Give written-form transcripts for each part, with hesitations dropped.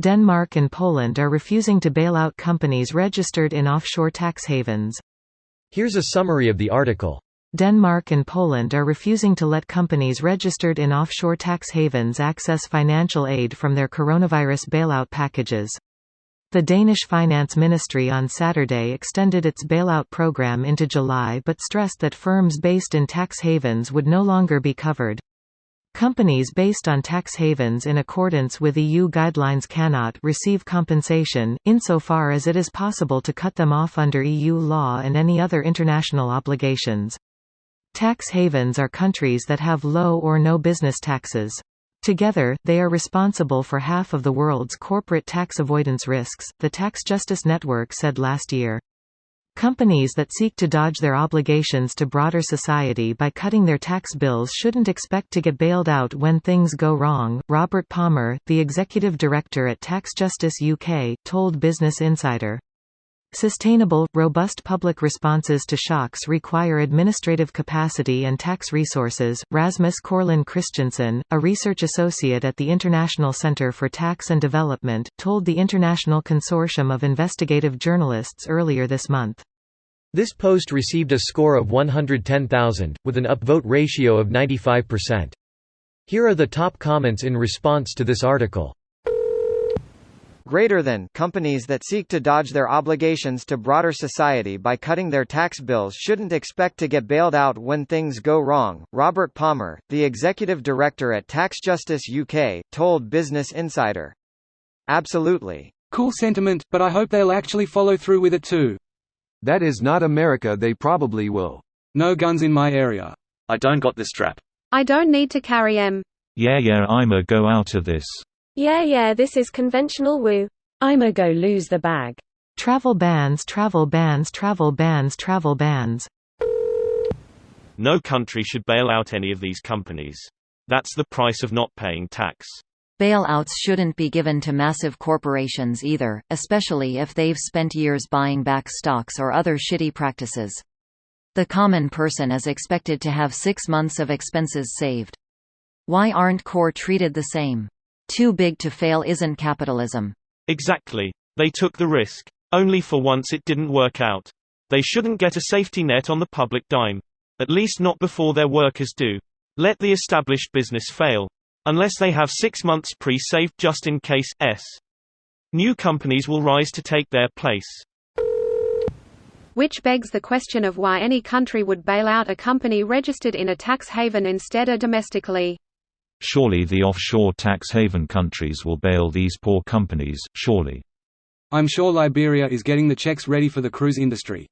Denmark and Poland are refusing to bail out companies registered in offshore tax havens. Here's a summary of the article. Denmark and Poland are refusing to let companies registered in offshore tax havens access financial aid from their coronavirus bailout packages. The Danish Finance Ministry on Saturday extended its bailout program into July but stressed that firms based in tax havens would no longer be covered. Companies based on tax havens in accordance with EU guidelines cannot receive compensation, insofar as it is possible to cut them off under EU law and any other international obligations. Tax havens are countries that have low or no business taxes. Together, they are responsible for half of the world's corporate tax avoidance risks, the Tax Justice Network said last year. Companies that seek to dodge their obligations to broader society by cutting their tax bills shouldn't expect to get bailed out when things go wrong, Robert Palmer, the executive director at Tax Justice UK, told Business Insider. Sustainable, robust public responses to shocks require administrative capacity and tax resources. Rasmus Korlin Christensen, a research associate at the International Center for Tax and Development, told the International Consortium of Investigative Journalists earlier this month. This post received a score of 110,000, with an upvote ratio of 95%. Here are the top comments in response to this article. Greater than companies that seek to dodge their obligations to broader society by cutting their tax bills shouldn't expect to get bailed out when things go wrong, Robert Palmer, the executive director at Tax Justice UK, told Business Insider. Absolutely. Cool sentiment, but I hope they'll actually follow through with it too. That is not America. They probably will. No guns in my area. I don't got this strap. I don't need to carry M. Yeah, I'ma go out of this. Yeah, this is conventional woo. I'ma go lose the bag. Travel bans, travel bans, travel bans, travel bans. No country should bail out any of these companies. That's the price of not paying tax. Bailouts shouldn't be given to massive corporations either, especially if they've spent years buying back stocks or other shitty practices. The common person is expected to have 6 months of expenses saved. Why aren't core treated the same? Too big to fail isn't capitalism. Exactly. They took the risk. Only for once it didn't work out. They shouldn't get a safety net on the public dime. At least not before their workers do. Let the established business fail. Unless they have 6 months pre-saved just in case. New companies will rise to take their place. Which begs the question of why any country would bail out a company registered in a tax haven instead of domestically. Surely the offshore tax haven countries will bail these poor companies, surely. I'm sure Liberia is getting the checks ready for the cruise industry.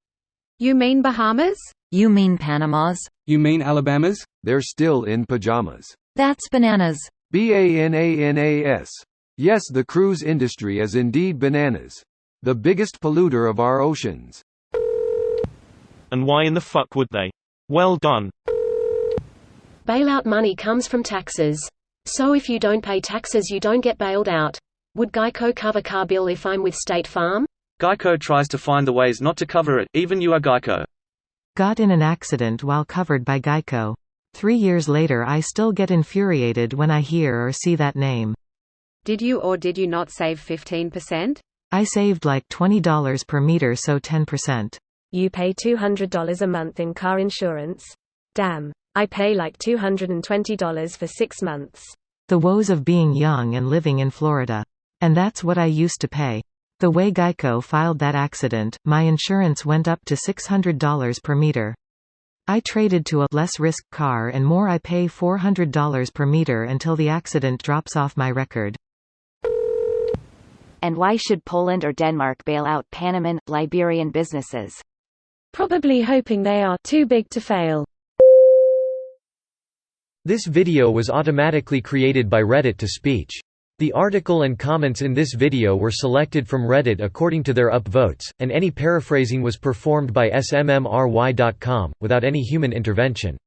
You mean Bahamas? You mean Panamas? You mean Alabamas? They're still in pajamas. That's bananas. Bananas. Yes, the cruise industry is indeed bananas. The biggest polluter of our oceans. And why in the fuck would they? Well done. Bailout money comes from taxes. So if you don't pay taxes you don't get bailed out. Would Geico cover car bill if I'm with State Farm? Geico tries to find the ways not to cover it, even you are Geico. Got in an accident while covered by Geico. 3 years later I still get infuriated when I hear or see that name. Did you or did you not save 15%? I saved like $20 per meter, so 10%. You pay $200 a month in car insurance? Damn. I pay like $220 for 6 months. The woes of being young and living in Florida. And that's what I used to pay. The way Geico filed that accident, my insurance went up to $600 per meter. I traded to a less-risk car and more I pay $400 per meter until the accident drops off my record. And why should Poland or Denmark bail out Panaman, Liberian businesses? Probably hoping they are too big to fail. This video was automatically created by Reddit to speech. The article and comments in this video were selected from Reddit according to their upvotes, and any paraphrasing was performed by smmry.com, without any human intervention.